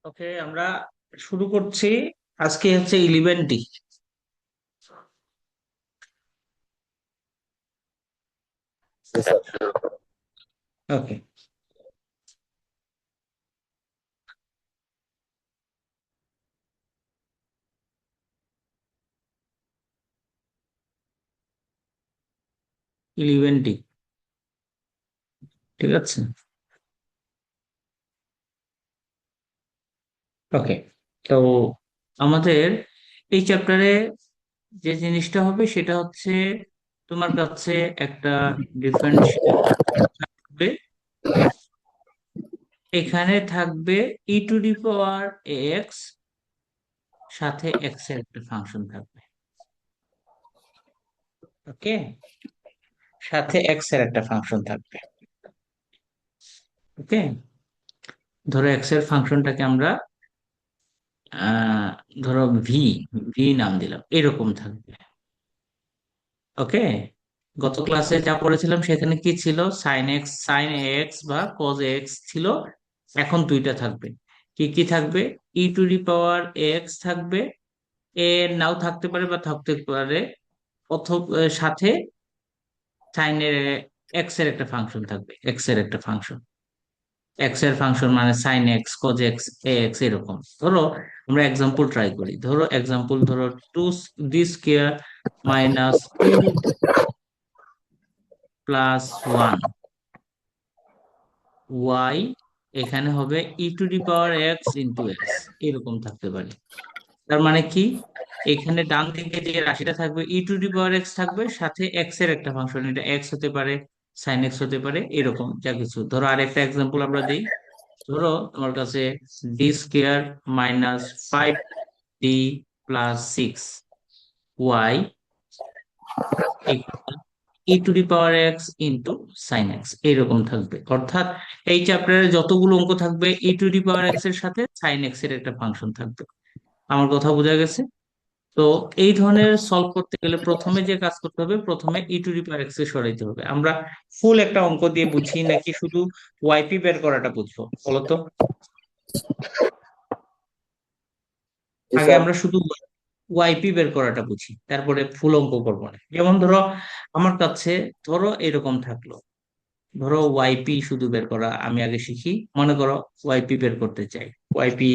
ওকে, আমরা শুরু করছি। আজকে হচ্ছে 11 ডি। জি স্যার। ওকে, 11 ডি। ঠিক আছে। ওকে, তো আমাদের এই চ্যাপ্টারে যে জিনিসটা হবে সেটা হচ্ছে তোমার কাছে একটা ডিফারেন্সিয়াল থাকবে। এখানে থাকবে e to the power x, সাথে এক্স এর একটা ফাংশন থাকবে। ওকে, সাথে এক্স এর একটা ফাংশন থাকবে। ওকে, ধরো এক্স এর ফাংশনটাকে আমরা আহ ধরো ভি ভি নাম দিলাম, এরকম থাকবে। ওকে, গত ক্লাসে যা পড়েছিলাম সেখানে কি ছিল? সাইন এক্স বা কজ এক্স ছিল। এখন দুইটা থাকবে। কি কি থাকবে? e to the power x থাকবে, এ নাও থাকতে পারে বা থাকতে পারে, অথবা সাথে সাইন এর এক্স এর একটা ফাংশন থাকবে, এক্স এর একটা ফাংশন। এক্স এর ফাংশন মানে sine x, cos x, a x, এরকম। ধরো আমরা এক্সাম্পল ট্রাই করি। ধরো এক্সাম্পল, ধরো two D square minus two plus one y, এখানে হবে e to the power x into x, এরকম থাকতে পারে। তার মানে কি? এখানে ডান দিকে যে রাশিটা থাকবে e to the power x থাকবে, সাথে এক্স এর একটা ফাংশন, এটা এক্স হতে পারে, সাইন এক্স হতে পারে, এরকম যা কিছু। ধরো আরেকটা এক্সাম্পল আমরা দিই। ধরো তোমার কাছে d square minus 5d plus 6 y e to the power x into sine x, এইরকম থাকবে। অর্থাৎ এই চ্যাপ্টারে যতগুলো অঙ্ক থাকবে e to the power x এর সাথে সাইন এক্স এর একটা ফাংশন থাকবে। আমার কথা বোঝা গেছে? তো এই ধরনের সলভ করতে গেলে প্রথমে যে কাজ করতে হবে, প্রথমে e to the power x কে সরাইতে হবে। আমরা ফুল একটা অঙ্ক দিয়ে বুঝি নাকি শুধু ওয়াইপি বের করাটা বুঝবো বলো তো? জি আগে স্যার। আমরা শুধু ওয়াইপি বের করাটা বুঝি, তারপরে ফুল অঙ্ক করবো না। যেমন ধরো আমার কাছে, ধরো এরকম থাকলো। ধরো ওয়াইপি শুধু বের করা আমি আগে শিখি। মনে করো ওয়াইপি বের করতে চাই। ওয়াইপি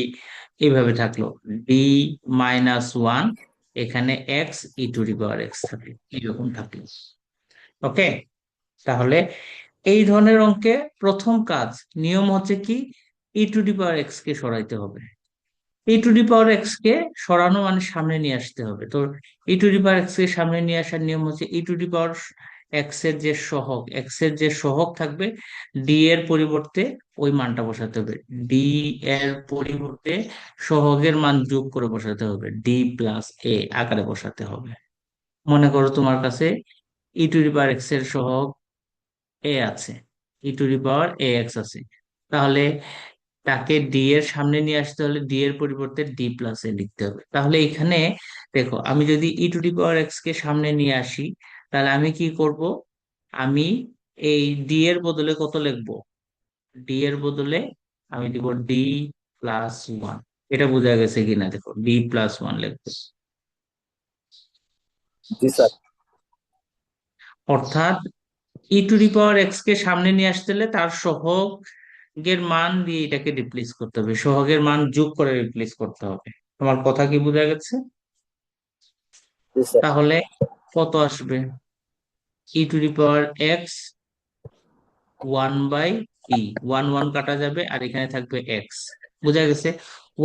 এইভাবে থাকলো, d-1, এখানে x e to the power x থাকলো, এরকম থাকলো। ওকে, তাহলে এই ধরনের অঙ্কে প্রথম কাজ, নিয়ম হচ্ছে কি? e to the power x কে সরাইতে হবে। e to the power x কে সরানো মানে সামনে নিয়ে আসতে হবে। তো e to the power x কে সামনে নিয়ে আসার নিয়ম হচ্ছে e to the power x এর যে সহগ, এক্স এর যে সহগ থাকবে, ডি এর পরিবর্তে ওই মানটা বসাতে হবে। ডি এর পরিবর্তে সহগের মান যোগ করে বসাতে হবে, d+a আকারে বসাতে হবে। মনে করো তোমার কাছে e to the power x এর সহগ এ আছে, e to the power x আছে। তাহলে তাকে ডি এর সামনে নিয়ে আসতে হলে ডি এর পরিবর্তে d+a লিখতে হবে। তাহলে এখানে দেখো, আমি যদি e to the power x কে সামনে নিয়ে আসি, তাহলে আমি কি করব? আমি এই ডি এর বদলে কত লিখবো? ডি এর বদলে আমি দিব d+1। এটা বোঝা গেছে কিনা দেখো, d+1 লিখবো। জি স্যার। অর্থাৎ e to the power x কে সামনে নিয়ে আসতে হলে তার সহগের মান দিয়ে এটাকে রিপ্লেস করতে হবে, সহগের মান যোগ করে রিপ্লেস করতে হবে। তোমার কথা কি বোঝা গেছে? জি স্যার। তাহলে কত আসবে? e to the power x 1/d, one one কাটা যাবে আর এখানে থাকবে এক্স। বোঝা গেছে?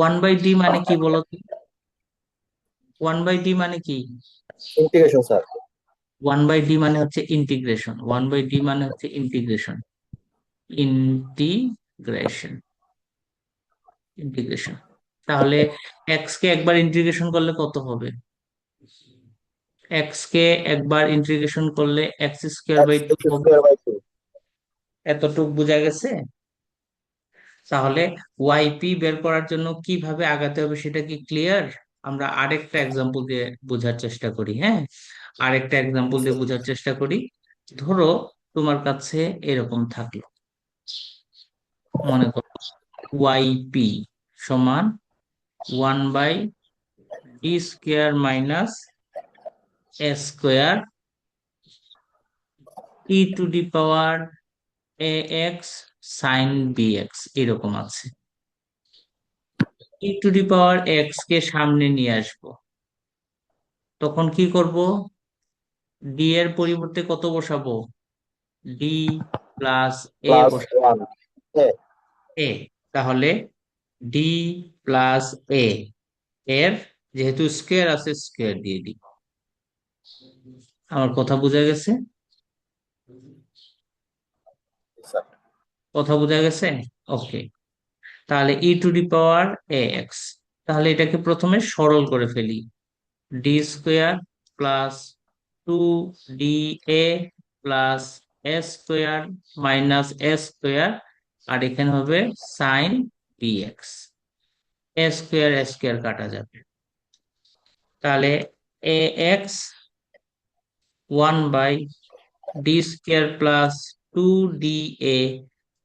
1/d মানে কি বলতো? 1/d মানে কি? Integration sir. 1/d মানে হচ্ছে ইন্টিগ্রেশন, 1/d মানে হচ্ছে ইন্টিগ্রেশন, ইন্টিগ্রেশন, ইন্টিগ্রেশন। তাহলে এক্স কে একবার ইন্টিগ্রেশন করলে কত হবে? এক্স কে একবার ইন্টিগ্রেশন করলে x² বাই 2 এক্স হবে। Square by 2। এতটুক বোঝা গেছে? তাহলে ওয়াইপি বের করার জন্য কিভাবে আগাতে হবে সেটা কি ক্লিয়ার? আমরা আরেকটা এক্সাম্পল দিয়ে বোঝার চেষ্টা করি, হ্যাঁ? আরেকটা জি এক্সাম্পল দিয়ে স্যার। বোঝার চেষ্টা করি। ধরো তোমার কাছে এরকম থাকলো, মনে করো ওয়াইপি সমান 1/d² - a² e⁻ax sin bx এরকম আছে। e⁻x কে সামনে নিয়ে আসবো, তখন কি করব? ডি এর পরিবর্তে কত বসাবো? ডি প্লাস এ প্লাস বসাবো। ওয়ান। এ। এ, তাহলে ডি প্লাস এ এর যেহেতু স্কোয়ার আছে স্কোয়ার দিয়ে দিব। আমার কথা বোঝা গেছে? জি স্যার। কথা বোঝা গেছে? ওকে। তাহলে e⁻ax, তাহলে এটাকে প্রথমে সরল করে ফেলি। d² plus 2da plus a² - a², আর এখানে হবে সাইন bx। a² কাটা যাবে, তাহলে ax 1/d² plus 2da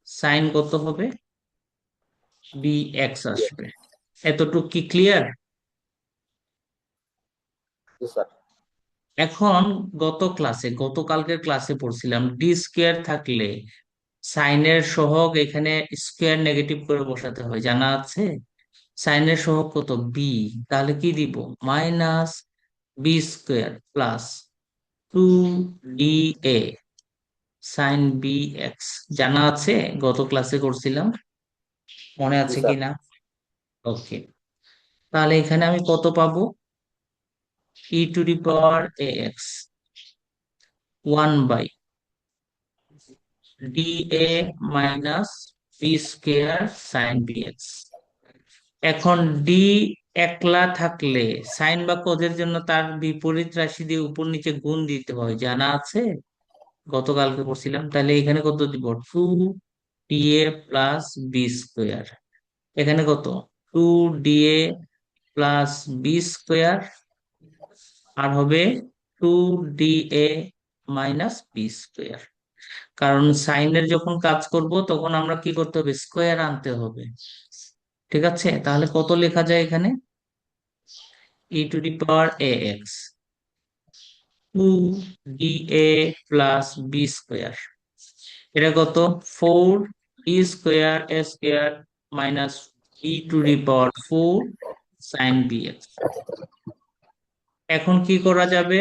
sign কত হবে? bx আসবে। এতটুকু কি ক্লিয়ার? জি স্যার। এখন গতকালকের ক্লাসে পড়ছিলাম d² থাকলে সাইনের সহগ এখানে স্কোয়ার নেগেটিভ করে বসাতে হয়, জানা আছে? সাইনের সহগ কত? বি। তাহলে কি দিব? -b² plus 2da sign B x. জানা আছে? গত ক্লাসে করছিলাম, মনে জি আছে স্যার। কিনা? ওকে। তাহলে এখানে আমি কত পাবো? e⁻ax 1/da - b² sin bx। এখন ডি একলা থাকলে সাইন বা কজের জন্য তার বিপরীত রাশি দিয়ে উপর নিচে গুণ দিতে হয়, জানা আছে? গতকালকে পড়ছিলাম। তাহলে এখানে কত দিব? 2da plus b²। এখানে কত? 2da প্লাস b², আর হবে 2da - b²। কারণ সাইনের যখন কাজ করব তখন আমরা কি করতে হবে? স্কোয়ার আনতে হবে। ঠিক আছে, তাহলে কত লেখা যায় এখানে? e⁻ax 2da প্লাস b², এটা কত? 4d²a² - e⁻4 sin bx। এখন কি করা যাবে?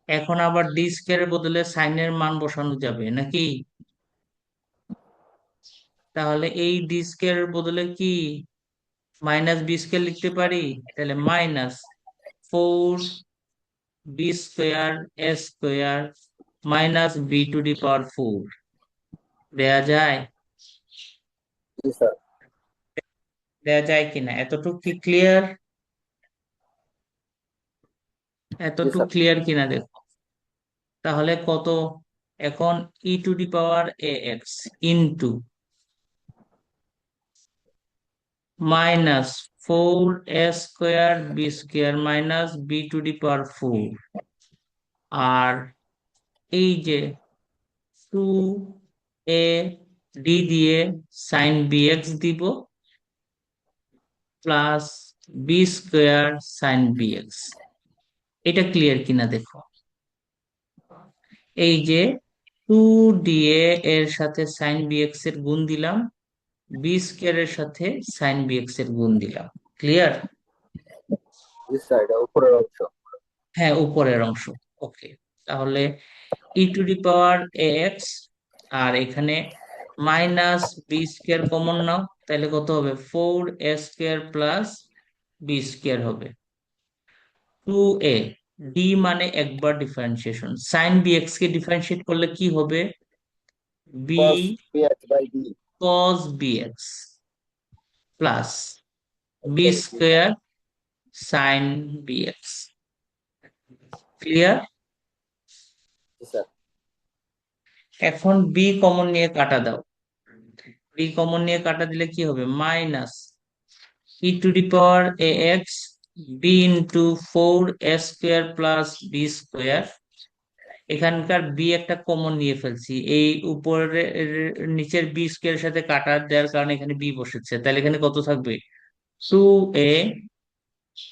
এখন আবার d² এর বদলে সাইনের মান বসানো যাবে নাকি? তাহলে এই d² এর বদলে কি -b² লিখতে পারি? তাহলে -4b²a² - b⁻4 দেয়া যায়? জি স্যার। দেয়া যায় কিনা, এতটুকু কি ক্লিয়ার? জি এতটুকু স্যার। ক্লিয়ার কিনা দেখো। তাহলে কত? এখন e⁻ax ইন্টু -4a²b² - b⁻4, আর এই যে 2a দিয়ে সাইন bx দিব প্লাস b² সাইন bx। এটা ক্লিয়ার কিনা দেখো। এই যে 2da এর সাথে সাইন bx এর গুণ দিলাম, b² এর সাথে সাইন bx এর গুণ দিলাম। ক্লিয়ার? জি স্যার, এটা উপরের অংশ। হ্যাঁ, উপরের অংশ। ওকে। তাহলে e⁻ax, আর এখানে -b² কমন নাও, তাহলে কত হবে? 4a² + b² হবে 2a। ডি মানে একবার ডিফারেন্সিয়েশন, সাইন bx কে ডিফারেন্সিয়েট করলে কি হবে? B cos bx/d। cos bx plus জি b² sine bx। Clear? Sir. এখন বি কমন নিয়ে কাটা দাও। বি কমন নিয়ে কাটা দিলে কি হবে? -e⁻ax b × 4a² + b², এখানকার বি একটা কমন নিয়ে ফেলছি, এই উপরের নিচের বি স্কোয়ারের সাথে কাটা দেওয়ার কারণে এখানে বি বসেছে, তাহলে এখানে কত থাকবে? 2a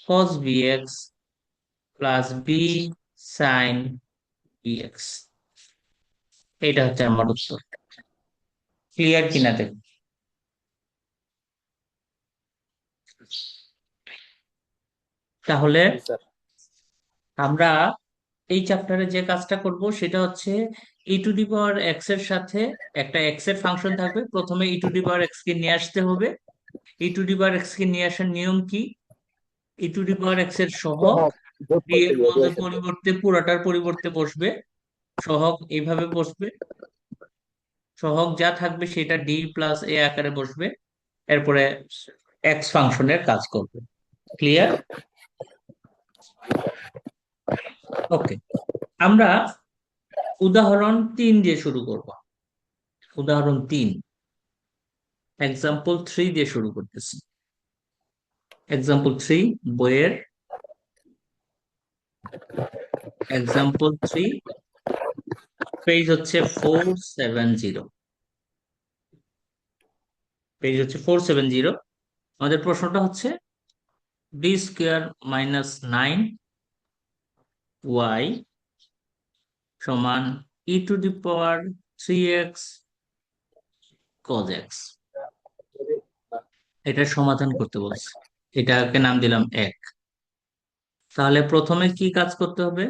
cos bx plus B sine bx। এটা হচ্ছে আমার উত্তর। ক্লিয়ার কিনা দেখ। তাহলে জি স্যার। আমরা এই চ্যাপ্টারে যে কাজটা করব সেটা হচ্ছে ই টু ডি পাওয়ার এক্স এর সাথে একটা এক্স এর ফাংশন থাকবে, প্রথমে ই টু ডি পাওয়ার এক্স কে নিয়ে আসতে হবে। ই টু ডি পাওয়ার এক্স কে নিয়ে আসার নিয়ম কি? ই টু ডি পাওয়ার এক্স এর সহগ সহগ যোগ ডি করতে এর হবে এর সাথে। পরিবর্তে পুরাটার পরিবর্তে বসবে, সহগ এইভাবে বসবে, সহগ যা থাকবে সেটা ডি প্লাস এ আকারে বসবে, এরপরে এক্স ফাংশনের কাজ করবে। ক্লিয়ার? ওকে, আমরা উদাহরণ 3 দিয়ে শুরু করব। উদাহরণ 3, এক্সাম্পল 3 দিয়ে শুরু করতেছি। এক্সাম্পল 3 বইয়ের এক্সাম্পল 3 পেজ হচ্ছে 470। পেজ হচ্ছে 470। আমাদের প্রশ্নটা হচ্ছে বি স্কোয়ার মাইনাস 9y সমান E to the power 3x cos x। এটা সমাধান করতে বলছে, এটাকে নাম দিলাম 1। তাহলে প্রথমে কি কাজ করতে হবে?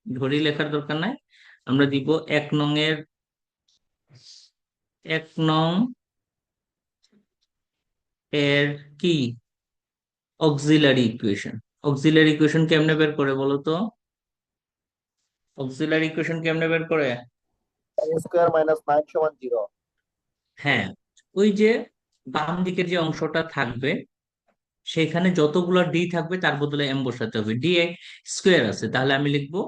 ঘড়ি লেখার দরকার নাই, আমরা দিব 1 নং এর কি অক্সিলারি ইকুয়েশন। অক্সিলারি ইকুয়েশন কেমনে বের করে বলো তো? অক্সিলারি ইকুয়েশন কেমনে বের করে? স্কোয়ার মাইনাস 9 সমান 0। হ্যাঁ, ওই যে বাম দিকের যে অংশটা থাকবে সেখানে যতগুলো ডি থাকবে তার বদলে এম বসাতে হবে। ডি স্কোয়ার আছে, তাহলে আমি লিখবো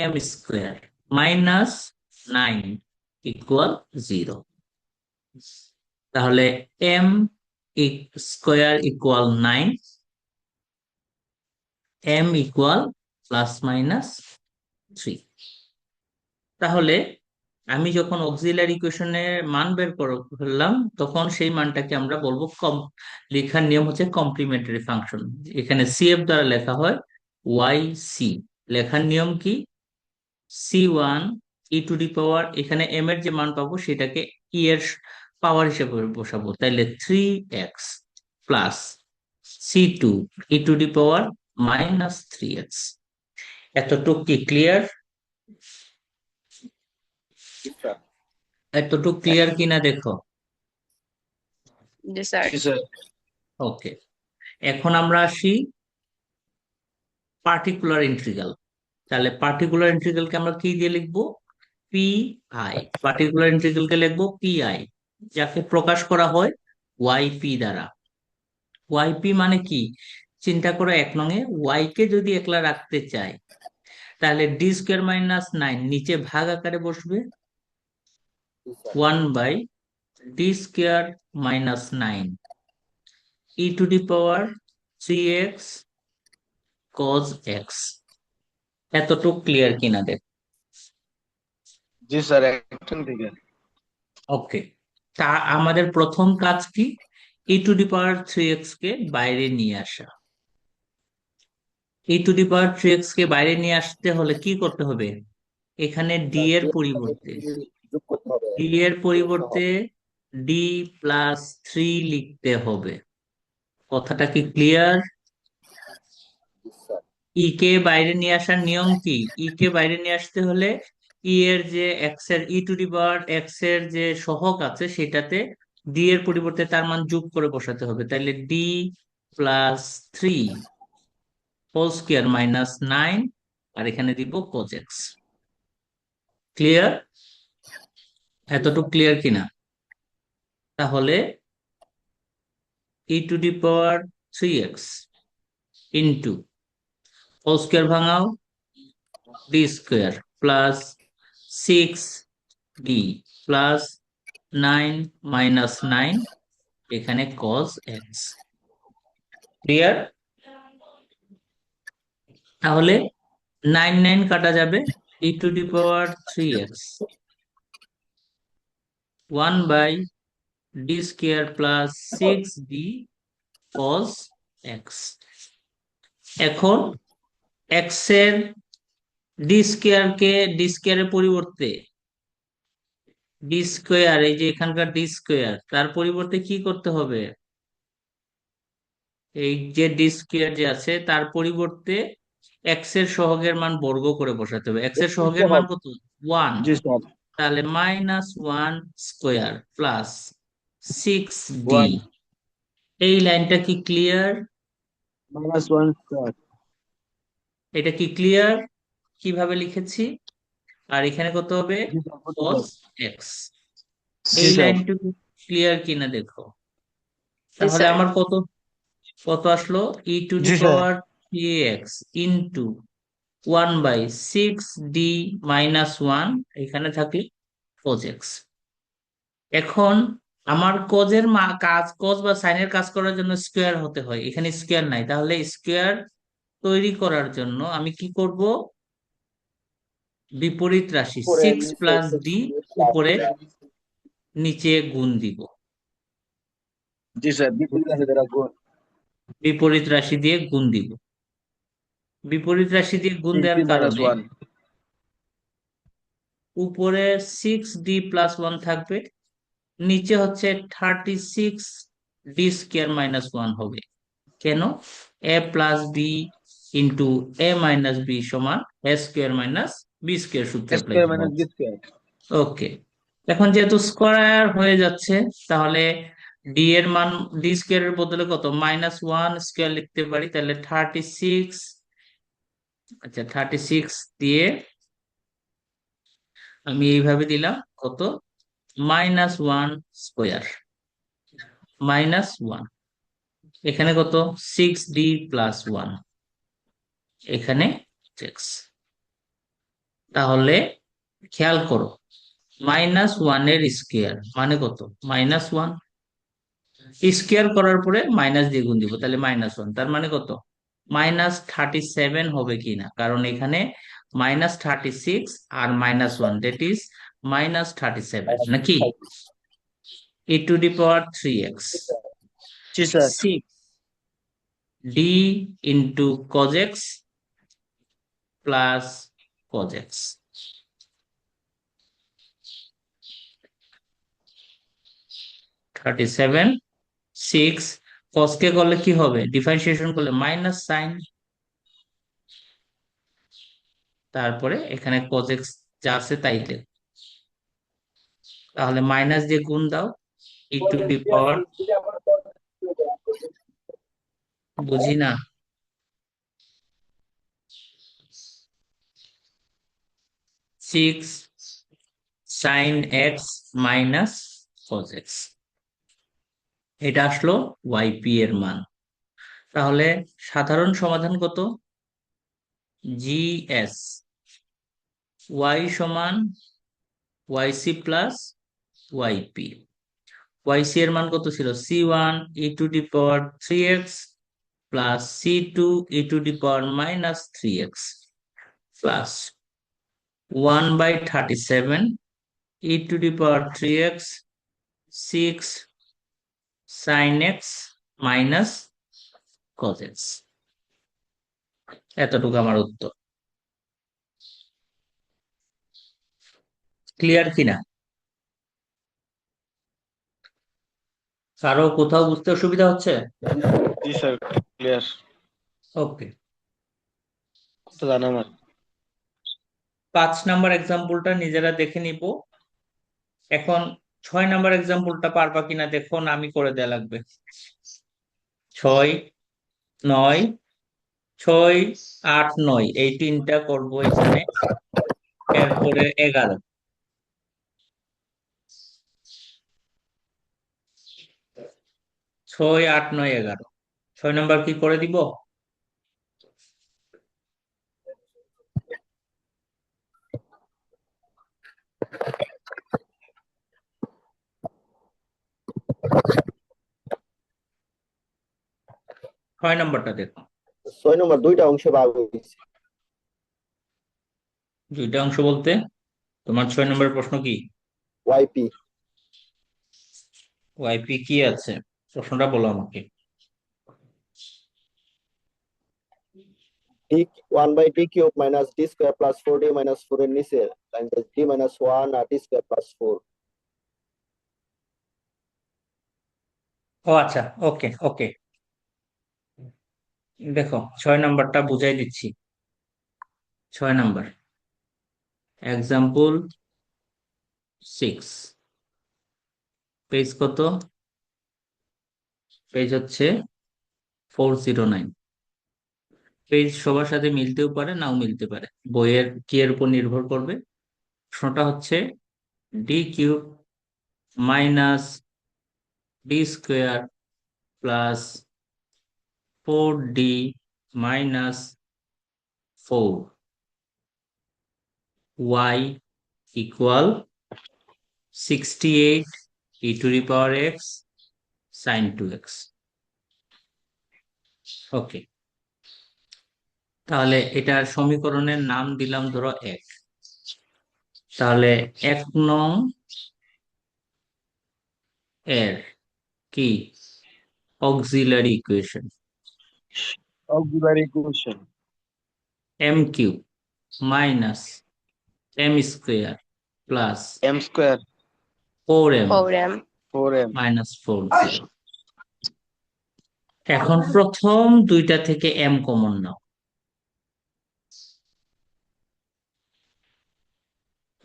এম স্কোয়ার মাইনাস 9 ইকুয়াল 0। তাহলে M square equal 9, M equal plus minus 3। তাহলে আমি যখন অক্সিলারি ইকুয়েশনের মান বের করলাম তখন সেই মানটাকে আমরা বলবো লেখার নিয়ম হচ্ছে কমপ্লিমেন্টারি ফাংশন। এখানে সিএফ দ্বারা লেখা হয় ওয়াই সি। লেখার নিয়ম কি? C1 ই টু ডি পাওয়ার, এখানে এম এর যে মান পাবো সেটাকে ই এর পাওয়ার হিসেবে বসাবো, তাইলে 3x plus C2 e to the power minus 3x। এতটুক কি ক্লিয়ার? জি স্যার। এতটুক ক্লিয়ার কিনা দেখো। জি স্যার। জি স্যার। ওকে, এখন আমরা আসি পার্টিকুলার ইন্টিগ্রাল। তাহলে পার্টিকুলার ইন্টিগ্রালকে আমরা কি দিয়ে লিখবো? P I. পার্টিকুলার ইন্টিগ্রালকে লিখবো পি আই, যাকে প্রকাশ করা হয় ওয়াই পি দ্বারা। ওয়াই পি মানে কি? চিন্তা করো, 1 নং এ ওয়াই কে যদি একলা রাখতে চাই তাহলে ডি স্কোয়ার মাইনাস 9 নিচে ভাগ আকারে বসবে জি sir. 1/d² - 9 e to the power 3x cos x। এতটুকু ক্লিয়ার কিনা দেখ। জি স্যার, একদম ঠিক আছে। ওকে, তা আমাদের প্রথম কাজ কি? e⁻³ কে বাইরে নিয়ে আসা। e⁻³ কে বাইরে নিয়ে আসতে হলে কি করতে হবে? এখানে ডি স্যার এর এর সাথে পরিবর্তে, যোগ করতে হবে। ডি এর এর সহগ। পরিবর্তে d+3 লিখতে হবে। কথাটা কি ক্লিয়ার? জি স্যার। ই কে বাইরে নিয়ে আসার নিয়ম কি? ই কে বাইরে নিয়ে আসতে হলে ই এর যে এক্স এর e⁻x এর যে সহগ আছে সেটাতে ডি এর পরিবর্তে তার মান যোগ করে বসাতে হবে, তাইলে d+3 হোল স্কোয়ার মাইনাস 9, আর এখানে দিব cos x। ক্লিয়ার? জি এতটুকু স্যার। ক্লিয়ার কিনা? তাহলে e⁻³ ইন্টু হোল স্কোয়ার ভাঙাও D square plus 6d plus 9 - 9, এখানে cos x। ক্লিয়ার? তাহলে নাইন নাইন কাটা যাবে, e⁻3x 1/d² plus 6d cos x। এখন x এর ডি স্কোয়ারের পরিবর্তে এই যে এখানকার ডি স্কোয়ার, তার পরিবর্তে কি করতে হবে? এই যে ডি স্কোয়ার যে আছে তার পরিবর্তে এক্স এর সহগের মান বর্গ করে বসাতে হবে। এক্স এর সহগের মান কত? 1। জি স্যার। তাহলে -1² প্লাস 6d। 1 এই লাইনটা কি ক্লিয়ার? -1²। এটা কি ক্লিয়ার কিভাবে লিখেছি? আর এখানে কত হবে? জি স্যার, কত cos স্যার? x। জি এই স্যার। লাইনটুকু ক্লিয়ার কিনা দেখো। জি তাহলে স্যার। আমার কত কত আসলো? ই টু ডি জি sir. Power three x into 1/6d - 1 এখানে থাকলে cos x। এখন আমার কজের কাজ, কজ বা সাইনের কাজ করার জন্য স্কোয়ার হতে হয়, এখানে স্কোয়ার নাই, তাহলে স্কোয়ার তৈরি করার জন্য আমি কি করব? বিপরীত রাশি উপরে 6+d উপরে নিচে গুণ দিব। জি স্যার, বিপরীত আছে দ্বারা গুণ। বিপরীত রাশি দিয়ে গুণ দিব। বিপরীত রাশি দিয়ে গুণ দেওয়ার 6d - কারণে 1। উপরে 6d+1 থাকবে, নিচে হচ্ছে 36d² - 1 হবে। কেন? a+b * a - b = a² - b² সূত্র a অ্যাপ্লাই স্কয়ার করা মাইনাস বি হচ্ছে। স্কয়ার। ওকে, এখন যেহেতু স্কোয়ার হয়ে যাচ্ছে, তাহলে ডি এর মান, ডি² এর বদলে কত? -1² লিখতে পারি, তাহলে 36। আচ্ছা, 36 দিয়ে আমি এইভাবে দিলাম কত? -1²। -1 এখানে কত? 6d+1 এখানে 6। তাহলে খেয়াল করো, -1 এর স্কোয়ার মানে কত? -1 স্কোয়ার করার পরে মাইনাস দিয়ে গুণ দিব, তাহলে -1, তার মানে কত? -37 হবে কিনা, কারণ এখানে -36 আর -1 দ্যাট ইজ -37 নাকি? e⁻3x জি sir. 6d * cos x plus cos x। 37, 6 cos কে করলে কি হবে? ডিফারেন্সিয়েশন করলে মাইনাস সাইন, তারপরে এখানে cos x যা আছে তাই দেব। তাহলে মাইনাস দিয়ে গুণ দাও, e⁻, বুঝি না। 6 sin x minus cos x, এটা আসলো yp এর মান। তাহলে সাধারণ সমাধান কত? gs y সমান yc প্লাস yp। yc এর মান কত ছিল? c1 e⁻3x plus c2 e⁻−3x plus 1/37 e⁻3x 6 sin x minus cos x। এতটুকু আমার উত্তর। ক্লিয়ার কিনা? কারো কোথাও বুঝতে অসুবিধা হচ্ছে? জি স্যার, ক্লিয়ার। ওকে, তো জানা আমার। 5 নাম্বার এক্সাম্পলটা নিজেরা দেখে নিব। এখন 6 নাম্বার এক্সাম্পলটা পারবা কিনা দেখো, না আমি করে দেয়া লাগবে? 6, 9, 6, 8, 9 এই তিনটা করব এখানে। এরপরে 11, 6, 8, 9, 11। 6 নাম্বার কি করে দিব? ছয় নাম্বারটা দেখো। 6 নম্বর দুইটা অংশে ভাগ হয়েছে। দুইটা অংশ বলতে তোমার 6 নম্বর প্রশ্ন কি? ওয়াইপি। ওয়াইপি কি আছে, প্রশ্নটা বলো আমাকে। D 1/d³ minus d² plus 4d minus 4 এর নিচে টাইমস d-1 আর d² প্লাস 4। ও আচ্ছা, ওকে ওকে। দেখো 6 নম্বরটা বুঝাই দিচ্ছি। 6 নম্বর, এক্সাম্পল 6, পেজ কত? পেজ হচ্ছে 409। পেজ সবার সাথে মিলতেও পারে, নাও মিলতে পারে, বইয়ের কি এর উপর নির্ভর করবে। প্রশ্নটা হচ্ছে d³ minus d² plus 4d minus 4 y equal 68 e⁻x sin 2x। ওকে, তাহলে এটার সমীকরণের নাম দিলাম ধরো 1। তাহলে 1 নং এর কি auxiliary equation? auxiliary equation m³ minus m² plus m square 4m 4m minus 40। এখন প্রথম দুইটা থেকে m কমন নাও,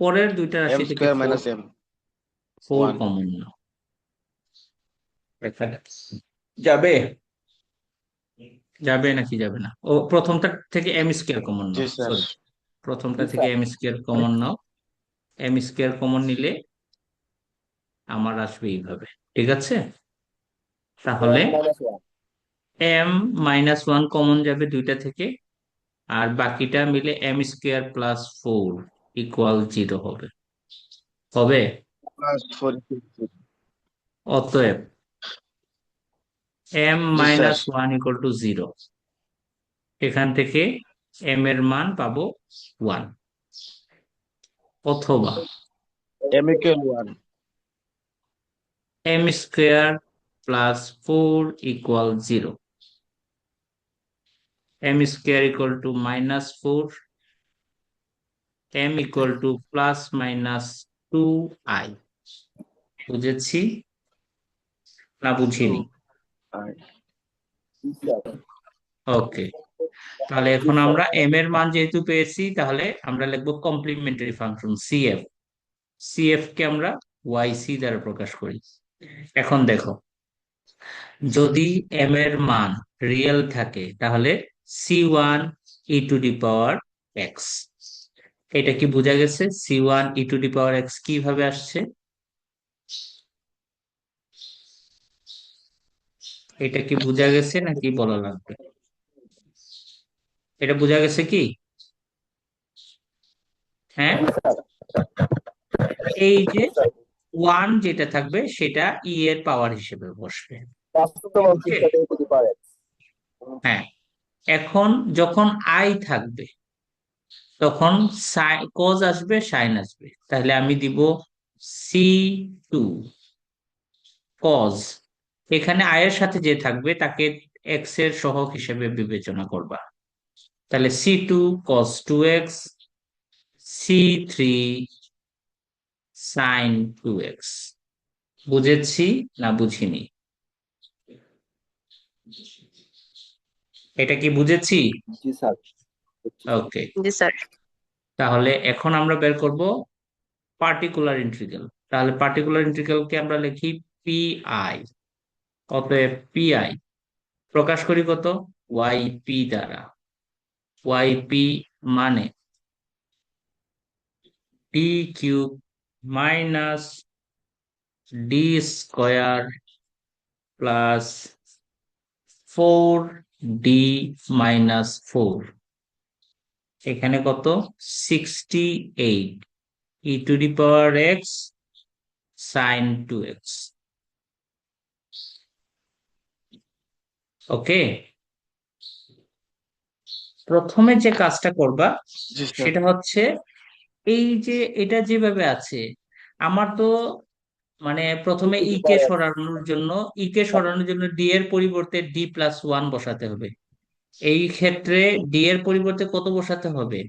পরের দুইটা m রাশি থেকে square 4 minus m 4 1 কমন নাও। এখানে যাবে? যাবে নাকি যাবে না? ও প্রথমটা থেকে m² কমন জি নাও, স্যার সরি, প্রথমটা জি থেকে স্যার। m² কমন নাও। m² কমন নিলে আমার আসবে এইভাবে, ঠিক আছে? তাহলে m-1। m-1 কমন যাবে দুইটা থেকে, আর বাকিটা মিলে m² প্লাস 4 ইকুয়াল 0 হবে। হবে? plus 4 অতএব m G sir minus 1 equal to 0। এখান থেকে m এর মান পাবো 1, অথবা m equal 1 m² plus 4 equal 0। m² equal to -4, m equal two +-2i। বুঝেছি না বুঝিনি? 2i জি স্যার। ওকে, তাহলে জি এখন স্যার। আমরা m এর মান যেহেতু পেয়েছি, তাহলে আমরা লিখবো কমপ্লিমেন্টারি ফাংশন CF। CF কে আমরা YC দ্বারা প্রকাশ করি। এখন দেখো, যদি m এর মান রিয়েল থাকে তাহলে C1 e⁻x। এটা কি বোঝা গেছে? C1 e⁻x কিভাবে আসছে? এটা কি বোঝা গেছে নাকি বলা লাগবে? এটা বোঝা গেছে কি? হ্যাঁ, জি স্যার। এই যে জি স্যার। 1 যেটা থাকবে সেটা এর পাওয়ার হিসেবে বসবে। বাস্তব ওকে, অংশটা e⁻x। হ্যাঁ। এখন যখন আই থাকবে তখন কজ আসবে, সাইন আসবে, তাহলে আমি দিব C2 কজ। এখানে আয়ের সাথে যে থাকবে তাকে এক্স এর সহগ হিসেবে বিবেচনা করবা। তাহলে C2 cos 2x, C3 sin 2x। বুঝেছি না বুঝিনি? এটা কি বুঝেছি? জি স্যার। বুঝছি স্যার। ওকে, জি স্যার তাহলে এখন আমরা বের করব পার্টিকুলার ইন্টিগ্রাল। তাহলে পার্টিকুলার ইন্টিগ্রালকে আমরা লিখি PI। অতএব PI প্রকাশ করি কত? YP দ্বারা। YP মানে d³ minus d² plus 4d-4। এখানে কত? 68 e⁻x sin 2x। ওকে, প্রথমে যে কাজটা করবা জি স্যার সেটা হচ্ছে এই যে এটা যেভাবে আছে, আমার তো মানে e প্রথমে to E the K power x. সরানোর জন্য, ডি এর পরিবর্তে D+1 বসাতে হবে। এই ক্ষেত্রে ডি এর পরিবর্তে কত বসাতে হবে?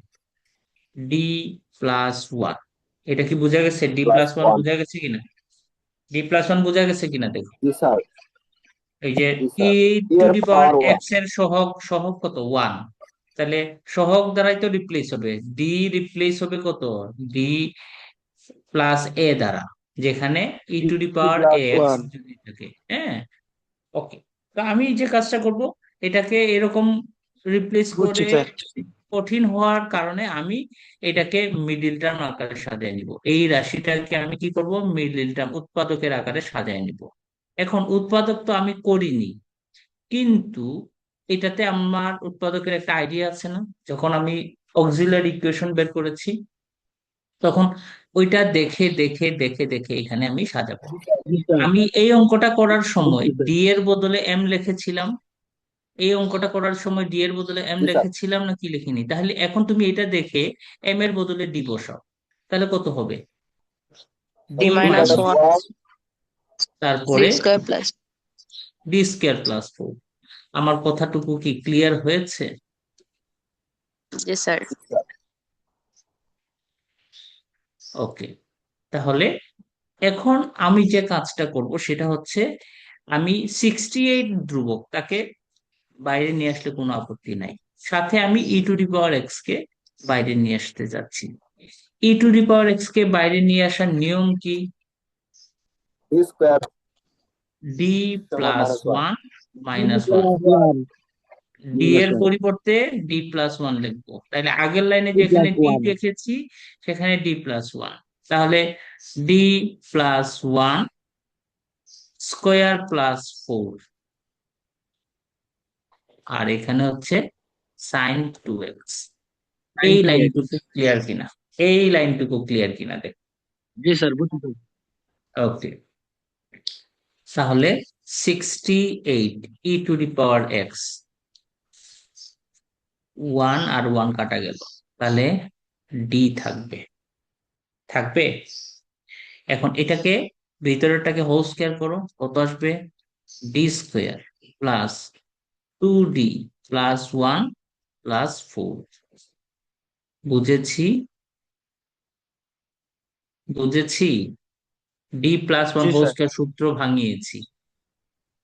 D+1। এটা কি বোঝা গেছে? Plus D+1 1. বোঝা গেছে কিনা? D+1 বোঝা গেছে কিনা দেখো। Yes, sir. এই যে Yes, e sir. To Here the power power 1. X এর সহগ, কত? 1। তাহলে সহগ দ্বারাই তো রিপ্লেস হবে, ডি রিপ্লেস হবে কত? D+a দ্বারা, যেখানে e to the D power plus x 1. যদি থাকে। হ্যাঁ, ওকে। তো আমি যে কাজটা করব, এটাকে এরকম রিপ্লেস বুঝছি করে স্যার। কঠিন হওয়ার কারণে আমি এটাকে মিডিল টার্ম আকারে সাজিয়ে নিব। এই রাশিটাকে আমি কি করব? মিডিল টার্ম, উৎপাদকের আকারে সাজিয়ে নিব। এখন উৎপাদক তো আমি করিনি, কিন্তু এটাতে আমার উৎপাদকের একটা আইডিয়া আছে না? যখন আমি অক্সিলারি ইকুয়েশন বের করেছি, তখন ওইটা দেখে দেখে দেখে দেখে এখানে আমি সাজাবো। জি স্যার। আমি এই অঙ্কটা করার সময় বুঝছি স্যার। ডি এর বদলে এম লিখেছিলাম, এই অঙ্কটা করার সময় ডি এর বদলে এম Yes, sir. লিখেছিলাম না কি লিখিনি? তাহলে এখন তুমি এটা দেখে এম এর বদলে ডি বসাও, তাহলে কত হবে? d D D minus minus, minus 1 1. d তারপরে square plus D²+4। আমার কথাটুকু কি ক্লিয়ার হয়েছে? yes sir. Yes, sir. ওকে। তাহলে এখন আমি যে কাজটা করব সেটা হচ্ছে, আমি 68 ধ্রুবক তাকে বাইরে নিয়ে আসলে কোনো আপত্তি নাই, সাথে আমি e to the power x কে বাইরে নিয়ে আসতে যাচ্ছি। e to the power x কে বাইরে নিয়ে আসার নিয়ম কি? D square ডি সমান plus minus 1. One D minus one plus 1. D minus এর 1. পরিবর্তে D+1 লিখবো। তাহলে আগের লাইনে D যেখানে plus ডি 1. লিখেছি সেখানে D+1। তাহলে D+1² + 4, আর এখানে হচ্ছে sin 2x। sin এই 2x. লাইনটুকু ক্লিয়ার কিনা? এই লাইনটুকু ক্লিয়ার কিনা দেখ। জি স্যার, বুঝছি স্যার। ওকে। তাহলে 68 e to the power x, 1 আর 1 কাটা গেল, তাহলে ডি থাকবে। থাকবে। এখন এটাকে, ভিতরেরটাকে হোল স্কয়ার করো, কত আসবে? D² + 2D + 1 + 4। বুঝেছি, বুঝেছি। D+1 জি হোল স্যার। স্কয়ার সূত্র ভাঙিয়েছি।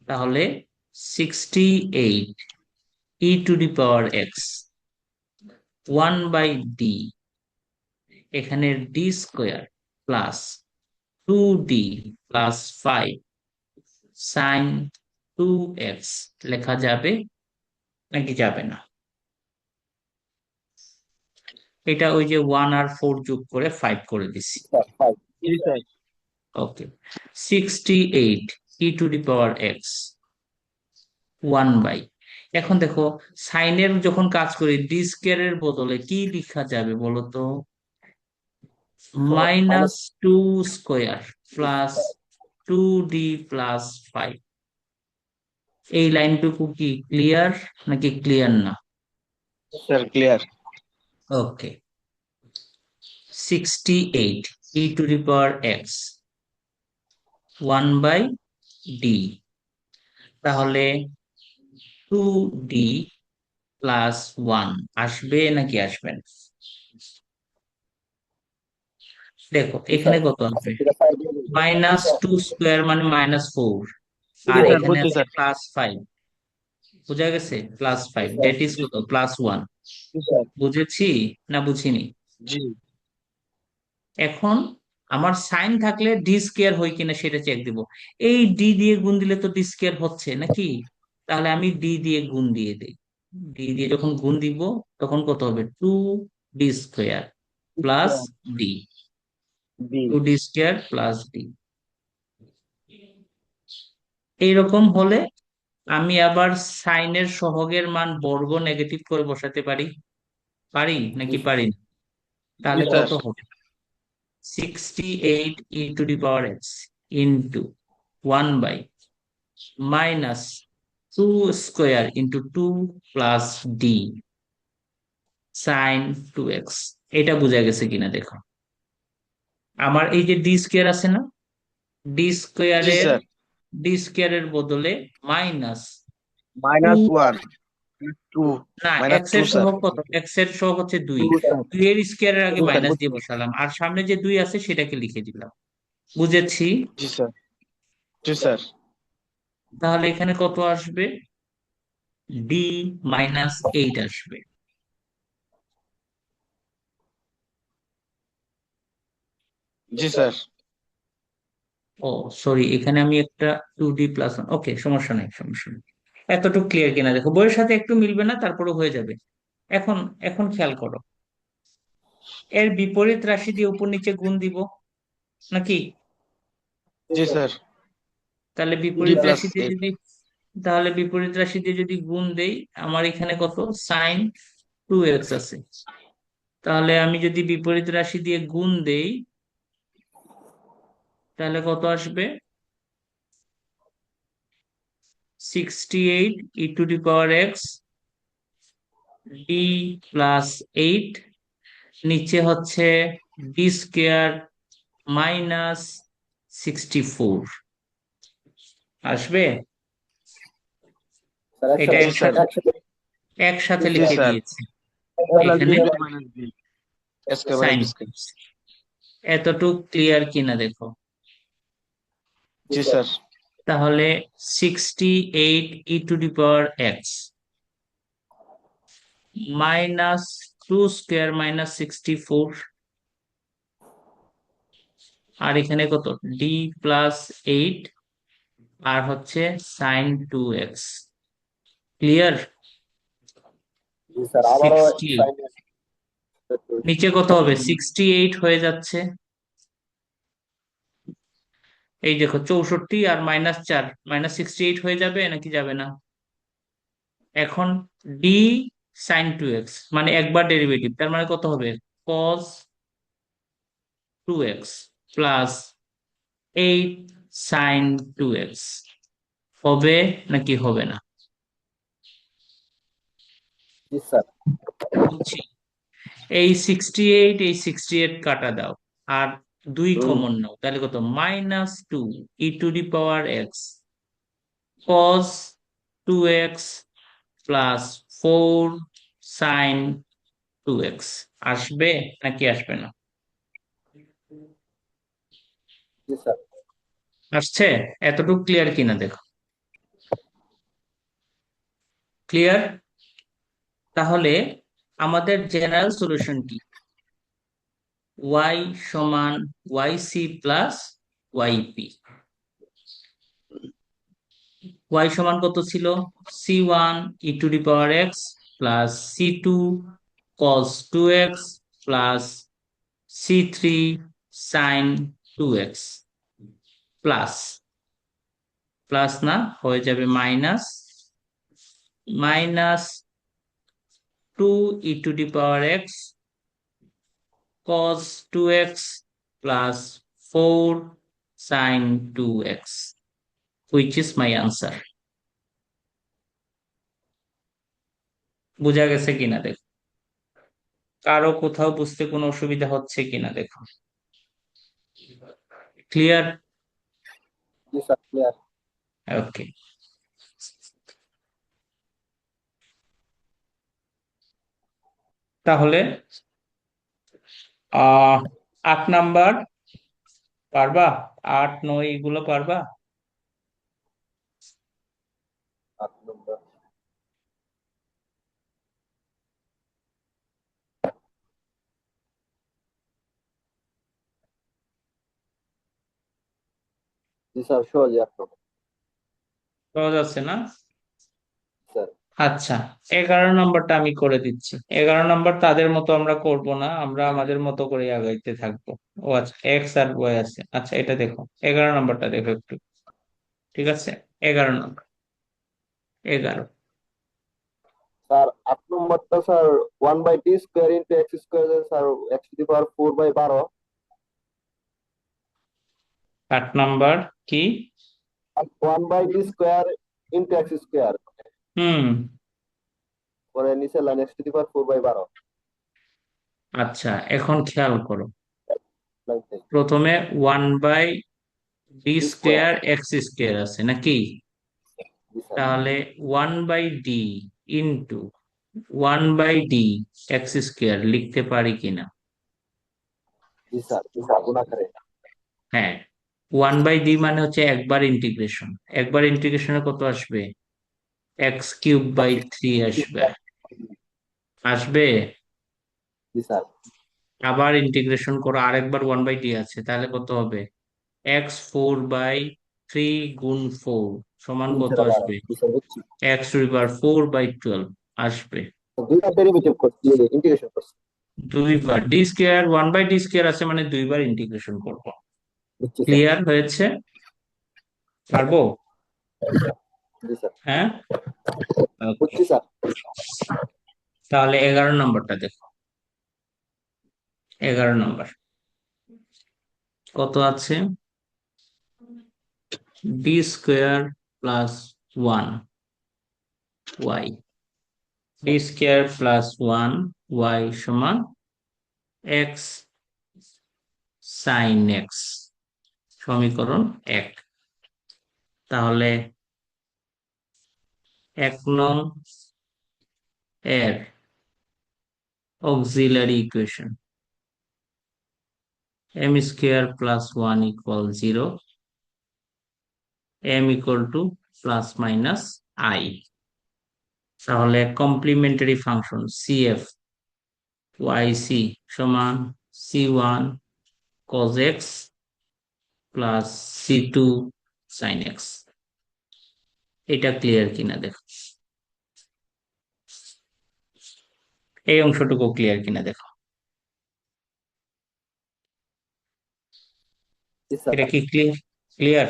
তাহলে 68 e to the power x, 1/d, এখানে D² + 2D + 5 sin 2x লেখা যাবে নাকি যাবে না? এটা ওই যে 1 আর 4 যোগ করে 5 করে দিছি। Sir, 5. G sir. Okay. 68 e to the power x, 1/, এখন দেখো সাইনের যখন কাজ করি D² এর বদলে কি লেখা যাবে বলো তো? So minus -2² + 2D + 5। এই লাইনটুকু কি ক্লিয়ার নাকি ক্লিয়ার না? Sir clear. Okay. 68 e to the power x, 1/d, তাহলে 2D + 1 আসবে নাকি আসবে না? দেখো yes, এখানে sir. কত আসবে? এটা 5 দিয়ে দিন। -2² মানে -4, জি আর Four. স্যার, এখানে বুঝছি আছে স্যার। +5। বোঝা গেছে? +5 Yes, sir. দ্যাট ইজ জি কত? স্যার। +1। জি স্যার। বুঝেছি না বুঝিনি? জি। এখন আমার সাইন থাকলে D² হয় কিনা সেটা চেক দিব। এই ডি দিয়ে গুণ দিলে তো D² হচ্ছে নাকি? তাহলে আমি ডি দিয়ে গুণ দিয়ে দিই। ডি দিয়ে যখন গুণ দিব তখন কত হবে? 2D² plus D, D. 2D² + D. এইরকম হলে আমি আবার সাইনের সহগের মান বর্গ নেগেটিভ করে বসাতে পারি, পারি নাকি Yes, পারি না? জি তাহলে স্যার। কত হবে? 68 e to the power x into 1/ -2² × 2 + d sin 2x, এটা বোঝা গেছে কিনা দেখো। আমার এই যে ডি স্কোয়ার আছে না, ডি জি স্কোয়ারের স্যার, ডি স্কোয়ারের বদলে মাইনাস মাইনাস ওয়ান টু, না, মাইনাস এক্স টু এর স্যার, সহগ কত? এক্স এর সহগ হচ্ছে 2। 2 sir, 2 এর স্কোয়ারের আগে 2 sir, মাইনাস বুঝছি দিয়ে বসালাম, আর সামনে যে 2 আছে সেটাকে লিখে দিলাম। বুঝেছি। জি স্যার, জি স্যার, তাহলে এখানে কত আসবে? D-8 আসবে। জি স্যার, ও সরি, এখানে আমি একটা 2D+1, ওকে, সমস্যা নেই, সমস্যা নেই। এতটুকু ক্লিয়ার কিনা দেখো, বইয়ের সাথে একটু মিলবে না, তারপরে হয়ে যাবে। এখন এখন খেয়াল করো, এর বিপরীত রাশি দিয়ে উপর নিচে গুণ দিব নাকি? জি স্যার, তাহলে ডি বিপরীত প্লাস রাশি দিয়ে এইট, যদি তাহলে বিপরীত রাশি দিয়ে যদি গুণ দেই, আমার এখানে কত? sin 2x আছে। তাহলে আমি যদি বিপরীত রাশি দিয়ে গুণ দেই, তাহলে কত আসবে? 68 e⁻x d+8, নিচে হচ্ছে d² - 64 আসবে। স্যার এটা জি স্যার, একসাথে একসাথে একসাথে জি লিখে স্যার, দিয়েছি প্লাস বি এখানে। Square minus B, square minus sine B square, এতটুক ক্লিয়ার কিনা দেখো। জি জি স্যার স্যার, তাহলে 68 e⁻x -2² - 64, আর এখানে কত? D+8, আর হচ্ছে sin 2x। ক্লিয়ার? জি স্যার আবারও 68, সাইন নিচে কত হবে? 68 হয়ে যাচ্ছে। এই দেখো 64 আর -4, -68 হয়ে যাবে নাকি যাবে না? এখন ডি sin 2x, মানে একবার ডেরিভেটিভ, তার মানে কত হবে? cos 2x +8 sin 2x হবে নাকি হবে না? জি স্যার বলছি, এই 68 কাটা দাও, আর 2 কমন নাও, তাহলে কত? -2 e⁻x cos 2x +4 sin 2x আসবে নাকি আসবে না? জি স্যার আসছে। এতটুকু ক্লিয়ার কিনা দেখো। ক্লিয়ার? তাহলে আমাদের জেনারেল সলিউশন কি? y = yc+yp। y সমান কত ছিল? c1 e⁻x +c2 cos 2x +c3 sin 2x, plus plus না, হয়ে যাবে minus -2 e⁻x cos 2x +4 sin 2x, which is my answer. বোঝা গেছে কিনা দেখো, কারো কোথাও বুঝতে কোনো অসুবিধা হচ্ছে কিনা দেখো। ক্লিয়ার? জি স্যার ক্লিয়ার ওকে। তাহলে 8 নাম্বার পারবা? 8, 9 এগুলো পারবা? 8 নম্বর জি স্যার সহজে 8 নম্বর সহজ আছে না? স্যার আচ্ছা, 11 নম্বরটা আমি করে দিচ্ছি। 11 নম্বর তাদের মতো আমরা করব না, আমরা আমাদের মতো করে আগাইতে থাকবো। ও আচ্ছা, এক্স আর ওয়াই আছে। আচ্ছা, এটা দেখো, 11 নম্বরটা দেখো একটু। ঠিক আছে, 11 নম্বর, 11। স্যার 8 নম্বরটা sir 1/t² × x² sir x⁴/12 8 নম্বর কি? 1/t² × x², হুম, পরে নিচের লাইন x⁴/12 আচ্ছা, এখন খেয়াল করো, like this. প্রথমে 1/d D square. Square x square আছে নাকি? Yes, sir. তাহলে 1/d into 1/d x square লিখতে পারি কিনা? Yes, sir. গুণ আকারে। হ্যাঁ, 1/d মানে হচ্ছে একবার ইন্টিগ্রেশন, একবার ইন্টিগ্রেশনে কত আসবে? x³/3 আসবে। আসবে। Yes, sir. আবার ইন্টিগ্রেশন করো, আরেকবার 1/d আছে, তাহলে কত হবে? x4/3 গুণ 4 সমান কত আবার আসবে? yes, sir, বুঝছি। x⁴/4/12 আসবে। তো দুইটা ডেরিভেটিভ করছি, ইন্টিগ্রেশন করছি। দুইবার ডি স্কোয়ার, 1/d স্কোয়ার আছে মানে দুইবার ইন্টিগ্রেশন করবো। বুঝছি স্যার। ক্লিয়ার হয়েছে? পারবো? জি স্যার। হ্যাঁ, ওকে। বুঝছি স্যার। তাহলে 11 নম্বরটা দেখো, 11 নম্বর কত আছে? D square plus 1 y, D square plus 1 y সমান এক্স সাইন এক্স, সমীকরণ 1। তাহলে 1 নং এর auxiliary equation m square plus 1 equal 0, m equal to plus minus i. তাহলে কমপ্লিমেন্টারি ফাংশন CF YC সমান C1 cos x প্লাস C2 sin x। এটা clear কিনা দেখো, এই অংশটুকু ক্লিয়ার কিনা দেখো। জি স্যার। এটা কি ক্লিয়ার? ক্লিয়ার?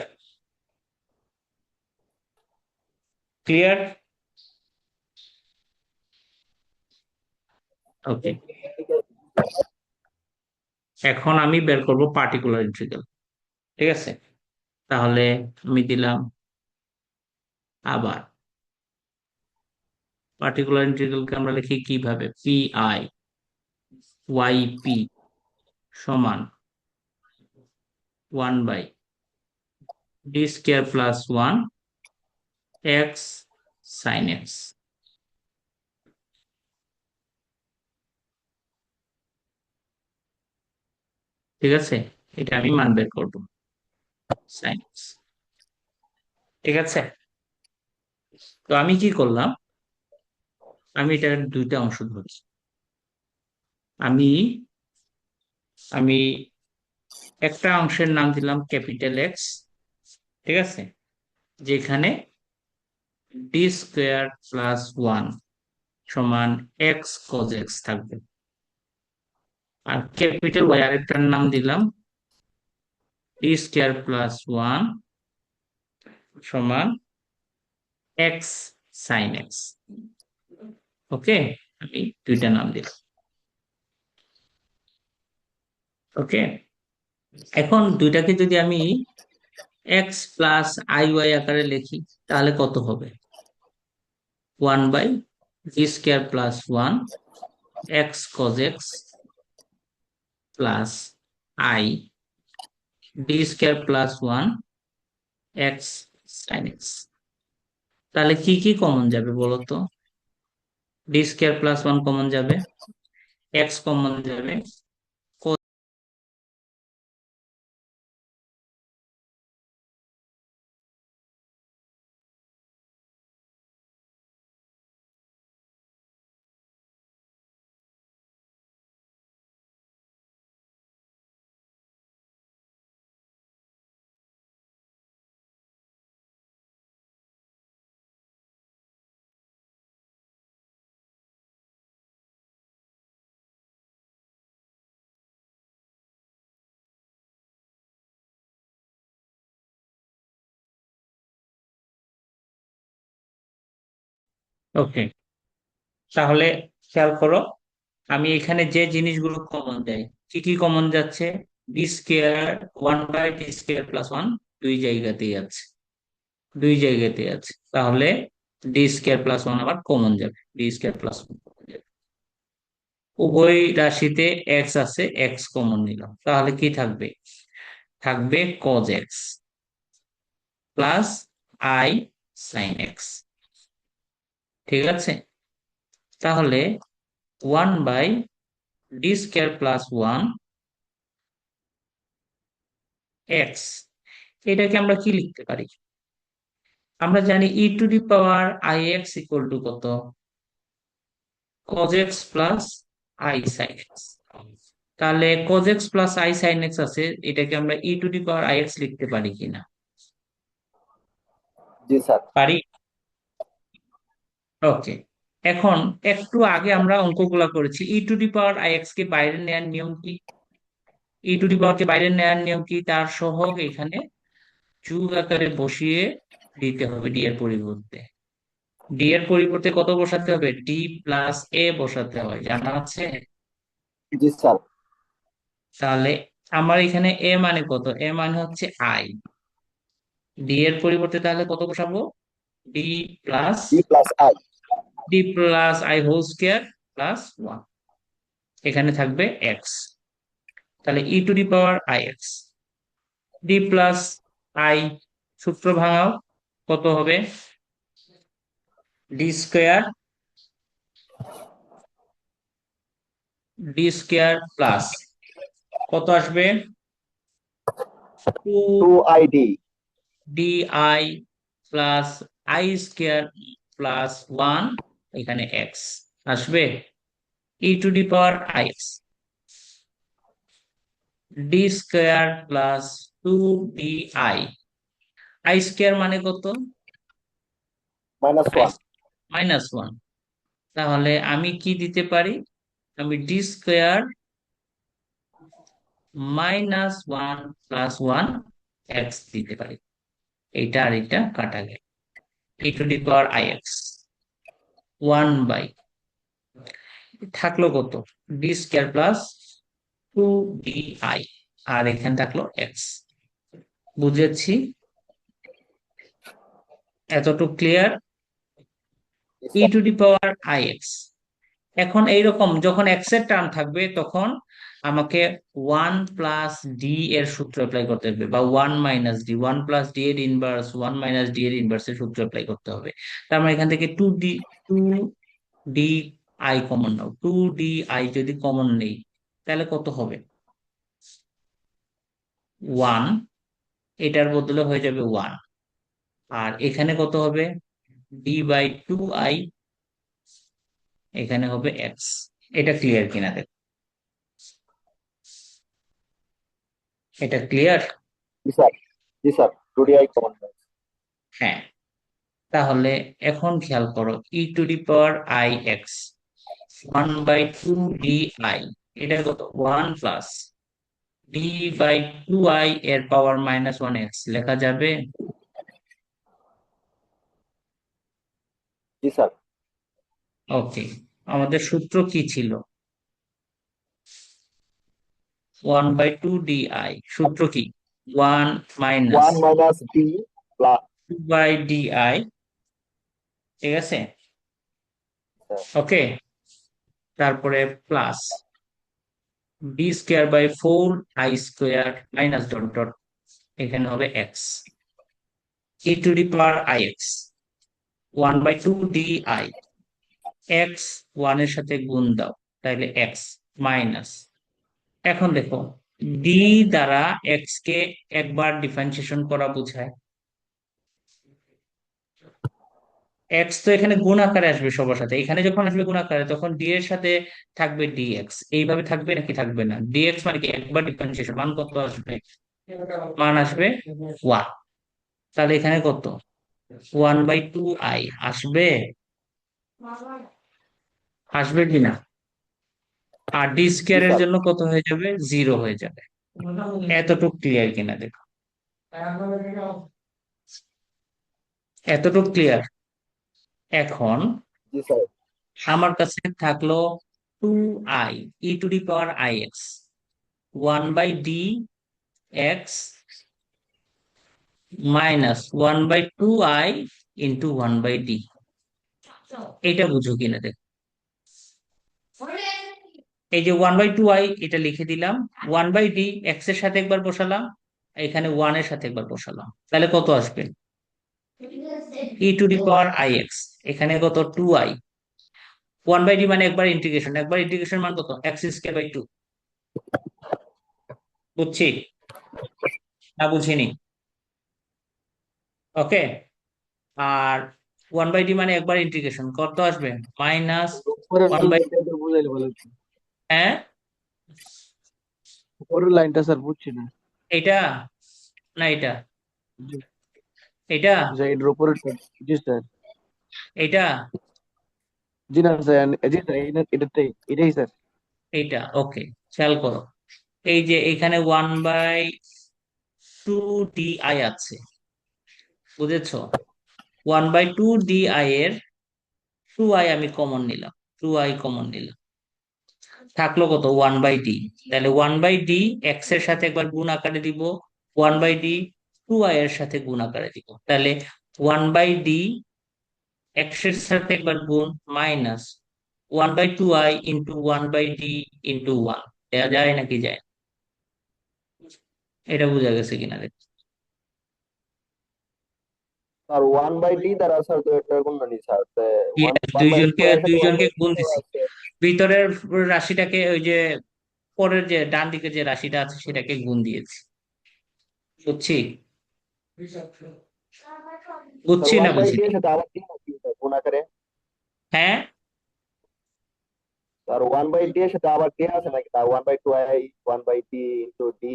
ক্লিয়ার? ওকে, এখন আমি বের করব পার্টিকুলার ইন্টিগ্রাল। ঠিক আছে, তাহলে আমি দিলাম আবার পার্টিকুলার ইন্টিগ্রালকে আমরা লিখি কিভাবে? PI YP সমান 1/d square plus 1 x sine x. ঠিক আছে, এটা আমি মান বের করবো, সাইন এক্স। ঠিক আছে, তো আমি কি করলাম, আমি এটার দুইটা অংশ ধরছি। আমি আমি একটা অংশের নাম দিলাম ক্যাপিটাল এক্স, ঠিক আছে, যেখানে ডি স্কোয়ার প্লাস 1 সমান এক্স কজ এক্স থাকবে। আর ক্যাপিটাল ওয়াই আরেকটার নাম দিলাম ডি স্কোয়ার প্লাস 1 সমান এক্স সাইন এক্স। ওকে, আমি দুইটা নাম দিলাম। ওকে, এখন দুইটাকে যদি আমি এক্স প্লাস আই ওয়াই আকারে লিখি তাহলে কত হবে? 1/d square plus 1 x cos x plus i D square plus 1 x sine x. তাহলে কি কি কমন যাবে বলো তো? ডি স্কোয়ার প্লাস 1 কমন যাবে, এক্স কমন যাবে, ওকে। তাহলে খেয়াল করো, আমি এখানে যে জিনিসগুলো কমন দেয়, কি কি কমন যাচ্ছে? D square, 1/d square plus 1 দুই জায়গাতেই আছে, দুই জায়গাতেই আছে। তাহলে ডি স্কোয়ার প্লাস 1 আবার কমন যাবে, ডি স্কোয়ার প্লাস 1 কমন যাবে। উভয় রাশিতে এক্স আছে, এক্স কমন নিলাম, তাহলে কি থাকবে? থাকবে cos x plus i sin x। ঠিক আছে, তাহলে 1/d² প্লাস 1 x, এটাকে আমরা কি লিখতে পারি? আমরা জানি e⁻i x ইকুয়াল টু কত? cos x plus i sin x। তাহলে cos x plus i sin x আছে, এটাকে আমরা e⁻i x লিখতে পারি কিনা? জি স্যার। পারি। ওকে, এখন একটু আগে আমরা অঙ্কগুলা করেছি, e⁻i x কে বাইরে নেওয়ার নিয়ম কি? কে বাইরে নেওয়ার নিয়ম কি? তার সহগ এখানে যোগ আকারে বসিয়ে দিতে হবে ডি এর পরিবর্তে। ডি এর পরিবর্তে কত বসাতে হবে? ডি প্লাস এ বসাতে হয়, জানা আছে? জি স্যার। তাহলে আমার এখানে এ মানে কত? এ মানে হচ্ছে আই। ডি এর পরিবর্তে তাহলে কত বসাবো? D plus D plus i. I whole square plus 1। এখানে থাকবে এক্স। তাহলে e⁻i x D plus I, সূত্র ভাঙাও, কত হবে? ডি স্কয়ার প্লাস কত আসবে? Two two i D. D i plus i² plus 1, এখানে এক্স আসবে। e⁻i x d² plus 2di, i² মানে কত? -1। -1। তাহলে আমি কি দিতে পারি? আমি d² -1 প্লাস 1 এক্স দিতে পারি। এইটা আর এটা কাটা গেল। e⁻i x 1 বাই থাকলো কত? d² প্লাস 2di, আর এখানে থাকলো এক্স। বুঝেছি, এতটুকু ক্লিয়ার? জি স্যার। e⁻i x। এখন এইরকম যখন এক্স এর টার্ম থাকবে তখন আমাকে 1 প্লাস ডি এর সূত্র অ্যাপ্লাই করতে হবে, বা 1 - d, 1 প্লাস ডি এর ইনভার্স, 1 - d এর ইনভার্স এর সূত্র অ্যাপ্লাই করতে হবে। তার মানে এখান থেকে 2di কমন নাও। 2di যদি কমন নেই তাহলে কত হবে? 1, এটার বদলে হয়ে যাবে 1। আর এখানে কত হবে? d/2i, এখানে হবে এক্স। এটা ক্লিয়ার কিনা দেখ, এটা ক্লিয়ার? জি স্যার। জি স্যার, 2di কমন। হ্যাঁ, তাহলে এখন খেয়াল করো, e⁻i x 1/2di, এটা কত? 1 প্লাস d/2i এর পাওয়ার -1x লেখা যাবে? জি স্যার। ওকে, আমাদের সূত্র কি ছিল? 1/2di, সূত্র কি? 1 minus 1 minus D plus. 2/di। ঠিক আছে, ওকে, তারপরে plus d²/4i² minus dot dot, এখানে হবে x. e⁻i x 1/2di, x 1 এর সাথে গুণ দাও, তাহলে এক্স মাইনাস। এখন দেখো, ডি দ্বারা এক্স কে একবার ডিফারেন্সিয়েশন করা বোঝায়। এক্স তো এখানে গুণ আকারে আসবে সবার সাথে, এখানে যখন আসবে গুণ আকারে তখন ডি এর সাথে থাকবে ডিএক্স। এইভাবে থাকবে নাকি থাকবে না? ডিএক্স মানে কি? একবার ডিফারেন্সিয়েশন, মান কত আসবে? মান আসবে 1। তাহলে এখানে কত? 1/2i আসবে? আসবে কিনা? আর জি d² এর স্যার। জন্য কত হয়ে যাবে? 0 হয়ে যাবে। এতটুকু ক্লিয়ার কিনা দেখো, এতটুকু ক্লিয়ার? এখন জি স্যার। আমার কাছে থাকলো 2i e⁻i x 1/dx -1/2i into 1/d। এটা বুঝো কিনা দেখো। এই যে 1/2i এটা লিখে দিলাম, 1/d এক্স এর সাথে একবার বসালাম, এখানে 1 এর সাথে একবার বসালাম, তাহলে কত আসবে? e⁻i x, এখানে কত? 2i। 1/d মানে একবার ইন্টিগ্রেশন, একবার ইন্টিগ্রেশন মান কত? x²/2। বুঝছি না বুঝিনি? ওকে। আর 1/d মানে একবার ইন্টিগ্রেশন, কত আসবে? মাইনাস উপরের 1/, লাইনটা একটু বুঝাইলে ভালো হতো। হ্যাঁ উপরের লাইনটা স্যার বুঝছি না। এটা না এটা, জি এটা জি স্যার, এটার উপরের। জি স্যার। এটা জি না স্যার, জি স্যার, এটাই এটাই স্যার। এটা ওকে। খেয়াল করো, এই যে এখানে 1/2 di আছে, বুঝেছো? 1/2 di এর 2i আমি কমন নিলাম, 2i কমন নিলাম, থাকলো কত? 1/d। তাহলে 1/d এক্স এর সাথে একবার গুণ আকারে দিব, 1/d 2i এর সাথে গুণ আকারে দিব, তাহলে 1/d এক্স এর সাথে একবার গুণ minus 1/2i into 1/d into 1। দেওয়া যায় নাকি যায় না? এটা বোঝা গেছে কিনা দেখ। স্যার 1/d দ্বারা স্যার তো এটা গুণ নি sir, one one by two দুইজনকে এর সাথে ওয়ান দুইজনকে বাই গুণ টু দিছি, আছে। ভিতরের রাশিটাকে ওই যে পরের যে ডান দিকে যে রাশিটা আছে সেটাকে গুণ দিয়েছি। বুঝছি? স্যার বুঝছি না ওয়ান বাই ডি বুঝিনি? এর সাথে আবার ডি নাকি স্যার গুণ আকারে? হ্যাঁ, স্যার 1/d এর সাথে আবার ডি আছে নাকি? Sir 1/2i 1/d into D,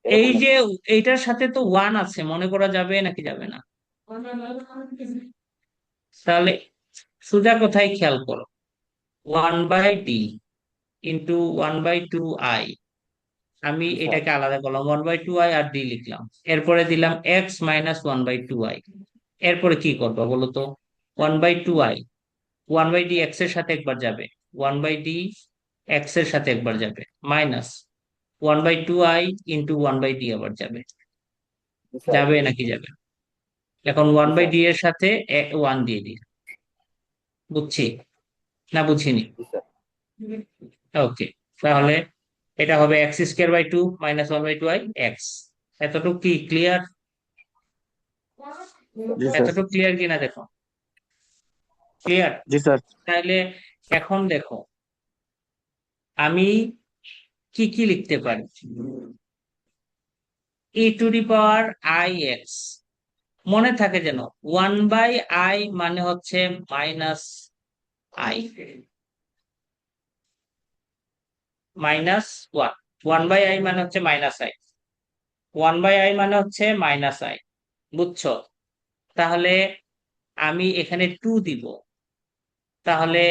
এই এরকম যে নাকি? এইটার সাথে তো 1 আছে, মনে করা যাবে নাকি যাবে না? তাহলে সোজা কথায় খেয়াল করো, 1/d ইন্টু 1/2i, আমি জি স্যার। এটাকে আলাদা করলাম, 1/2i আর ডি লিখলাম, এরপরে দিলাম এক্স মাইনাস 1/2i। এরপরে কি করবো বলো তো? 1/2i, 1/d এক্স এর সাথে একবার যাবে, 1/d এক্স এর সাথে একবার যাবে, মাইনাস 1/2i ইন্টু 1/d আবার যাবে, জি স্যার। যাবে নাকি যাবে? এখন ওয়ান জি বাই স্যার। ডি এর সাথে 1 দিয়ে দিই। বুঝছি না বুঝিনি? জি স্যার। ওকে, তাহলে এটা হবে x²/2 মাইনাস 1/2i এক্স। এতটুকু কি ক্লিয়ার? জি স্যার। এতটুকু ক্লিয়ার কিনা দেখো, ক্লিয়ার? জি স্যার। তাহলে এখন দেখো আমি কি কি লিখতে পারি। e⁻i x, মনে থাকে যেন 1/i মানে হচ্ছে মাইনাস i, মাইনাস 1, 1/i মানে হচ্ছে মাইনাস i, 1/i মানে হচ্ছে মাইনাস i। বুঝছো? তাহলে আমি এখানে 2 দিব, তাহলে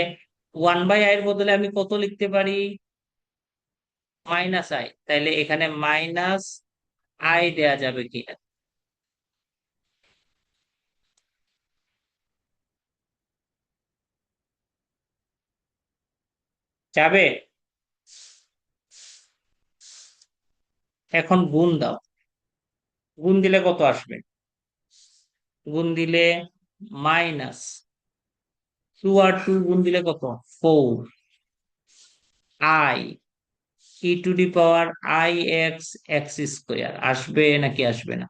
1/i এর বদলে আমি কত লিখতে পারি? মাইনাস i, তাহলে এখানে মাইনাস i দেয়া যাবে কিনা? যাবে? এখন গুণ দাও, গুণ দিলে কত আসবে? গুণ দিলে মাইনাস 2 আর 2 গুণ দিলে কত? 4 i e⁻i x x² আসবে নাকি আসবে না?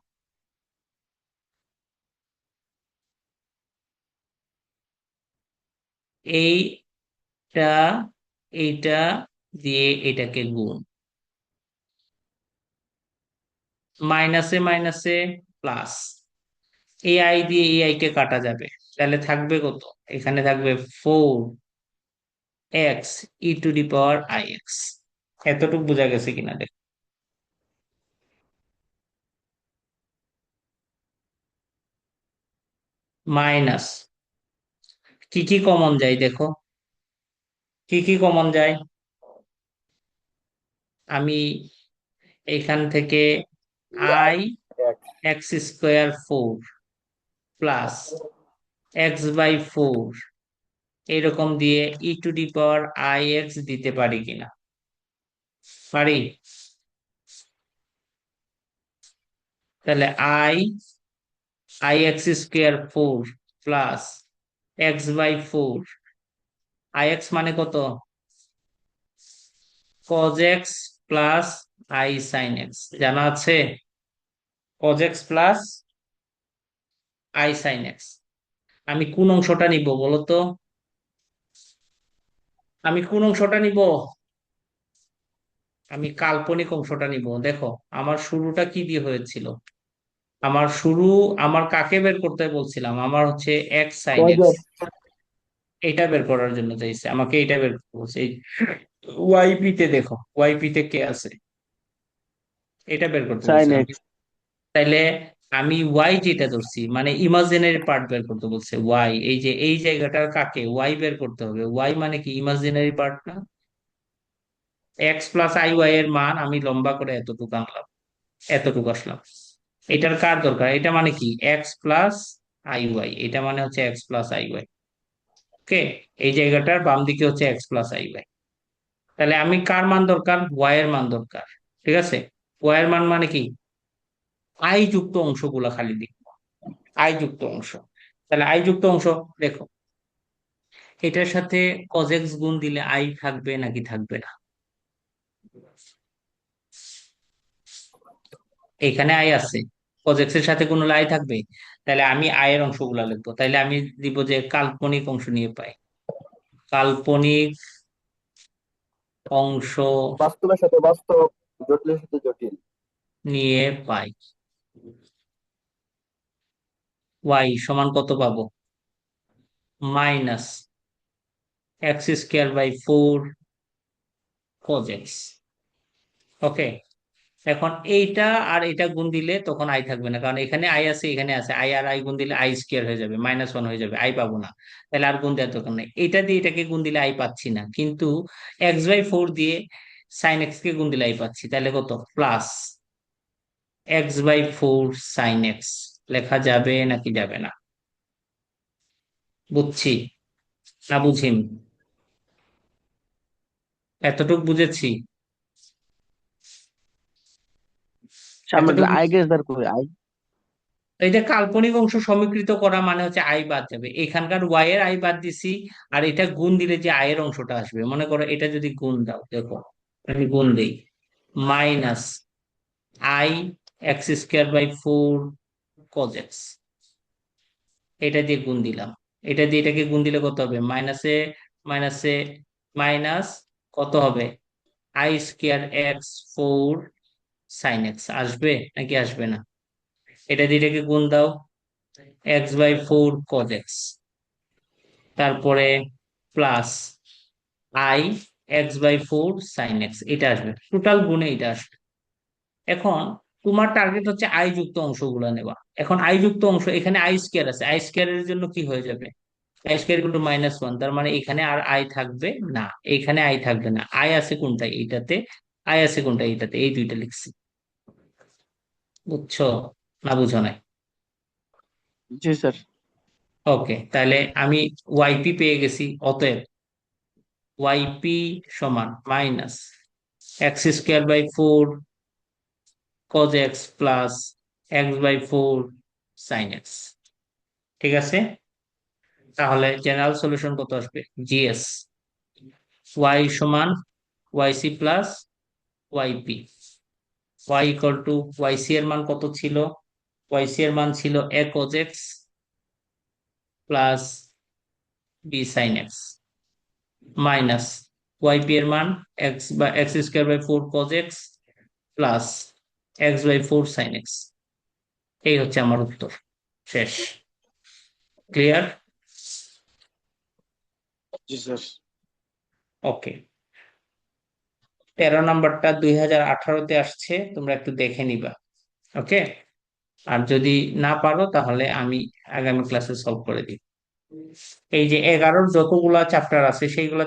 এইটা, এইটা দিয়ে এটাকে গুণ, মাইনাসে মাইনাসে প্লাস, এই আই দিয়ে এই আই কে কাটা যাবে, তাহলে থাকবে কত? এখানে থাকবে 4x e⁻i x। এতটুকু বোঝা গেছে কিনা দেখ। মাইনাস কি কি কমন যায় দেখো, কি কি কমন যায়? আমি এখান থেকে I i x. x²4 plus x/4 এরকম দিয়ে e⁻i x দিতে পারি কিনা? পারি। তাহলে i x²4 plus x/4, ix মানে কত? cos x plus i sin x জানা আছে? cos x plus i sin x। আমি কোন অংশটা নিব বলো তো? আমি কোন অংশটা নিব? আমি কাল্পনিক অংশটা নিব। দেখো আমার শুরুটা কি দিয়ে হয়েছিল? আমার শুরু, আমার কাকে বের করতে বলছিলাম? আমার হচ্ছে x sin cos x। x এটা বের করার জন্য চাইছে, আমাকে এটা বের করতে বলছে। ওয়াইপি তে দেখো, ওয়াইপি তে কে আছে, এটা বের করতে বলছে sin আমি। x তাইলে আমি ওয়াই যেটা ধরছি মানে ইমাজিনারি পার্ট বের করতে বলছে। ওয়াই, এই যে এই জায়গাটার কাকে ওয়াই বের করতে হবে। ওয়াই মানে কি ইমাজিনারি পার্ট না? এক্স প্লাস আই ওয়াই এর মান আমি লম্বা করে এতটুকু আনলাম, এতটুকু আসলাম। এটার কার দরকার? এটা মানে কি এক্স প্লাস আই ওয়াই, এটা মানে হচ্ছে এক্স প্লাস আই ওয়াই। ওকে, এই জায়গাটার বাম দিকে হচ্ছে এক্স প্লাস আই ওয়াই। তাহলে আমি কার মান দরকার? ওয়াই এর মান দরকার। ঠিক আছে, ওয়াই এর মান মানে কি আই যুক্ত অংশগুলা খালি লিখবো, আই যুক্ত অংশ। তাহলে আই যুক্ত অংশ, দেখো এটার সাথে cos x গুণ দিলে আই থাকবে নাকি থাকবে না? এখানে আই আছে, cos x এর সাথে কোনো আই থাকবে। তাহলে আমি আই এর অংশগুলা লিখবো। তাহলে আমি দিব যে কাল্পনিক অংশ নিয়ে পাই, কাল্পনিক অংশ বাস্তবের সাথে বাস্তব, জটিলের সাথে জটিল। নিয়ে পাই। ওয়াই সমান কত পাবো? Minus x square by 4 cos x। Okay, এখন এইটা আর এটা গুণ দিলে তখন আই থাকবে না, কারণ এখানে আই আছে, এখানে আছে। আই আর আই গুণ দিলে আই স্কোয়ার হয়ে যাবে, -1 হয়ে যাবে, আই পাবো না। তাহলে আর গুণ দেওয়ার দরকার নেই। এটা দিয়ে এটাকে গুণ দিলে আই পাচ্ছি না, কিন্তু x/4 দিয়ে সাইন এক্স কে গুণ দিলে আই পাচ্ছি। তাহলে কত? প্লাস x/4 সাইন এক্স লেখা যাবে নাকি যাবে না? বুঝছি না বুঝিম? এতটুক বুঝেছি, সামনে এতটুকু। আই গেস বার কই আই এই যে কাল্পনিক অংশ সমীকৃত করা মানে হচ্ছে আই বাদ যাবে, এখানকার ওয়াই এর আই বাদ দিছি। আর এটা গুণ দিলে যে আই এর অংশটা আসবে, মনে করো এটা যদি গুণ দাও, দেখো আমি গুণ দেই, minus i x square by 4 cos x, এটা দিয়ে গুণ দিলাম। এটা দিয়ে এটাকে গুণ দিলে কত হবে? মাইনাসে মাইনাসে মাইনাস কত হবে? I square x 4 sine x আসবে নাকি আসবে না? এটা দিয়ে এটাকে গুণ দাও, x/4 cos x, তারপরে plus i x/4 sine x, এটা আসবে, টোটাল গুণে এটা আসবে। এখন তোমার টার্গেট হচ্ছে আই যুক্ত অংশগুলো নেওয়া। এখন আই যুক্ত অংশ, এখানে আই স্কোয়ার আছে, আই স্কোয়ার এর জন্য কি হয়ে যাবে? আই স্কোয়ার ইকুয়াল টু -1, তার মানে এখানে আর আই থাকবে না, এখানে আই থাকবে না। আই আছে কোনটা? এইটাতে। আই আছে কোনটা? এইটাতে। এই দুইটা লিখছি। বুঝছো না বুঝো নাই? জি স্যার ওকে, তাহলে আমি ওয়াইপি পেয়ে গেছি। অতএব ওয়াইপি সমান minus x square by 4 cos x plus x/4 sine x. ঠিক আছে, তাহলে জেনারেল সলিউশন কত আসবে? জিএস ওয়াই সমান y c plus y p. Y equal to y c এর মান কত ছিল? ওয়াইসি এর মান ছিল a cos x plus B sine x, minus y p এর মান x square by 4 cos x plus x/4 sine x. এই হচ্ছে আমার উত্তর। শেষ। ক্লিয়ার? জি স্যার ওকে, 13 নাম্বারটা 2018-তে আসছে, তোমরা একটু দেখে নিবা। ওকে, আর যদি না পারো তাহলে আমি আগামী ক্লাসে সলভ করে দিই। এই যে 11-র যতগুলা চ্যাপ্টার আছে সেইগুলা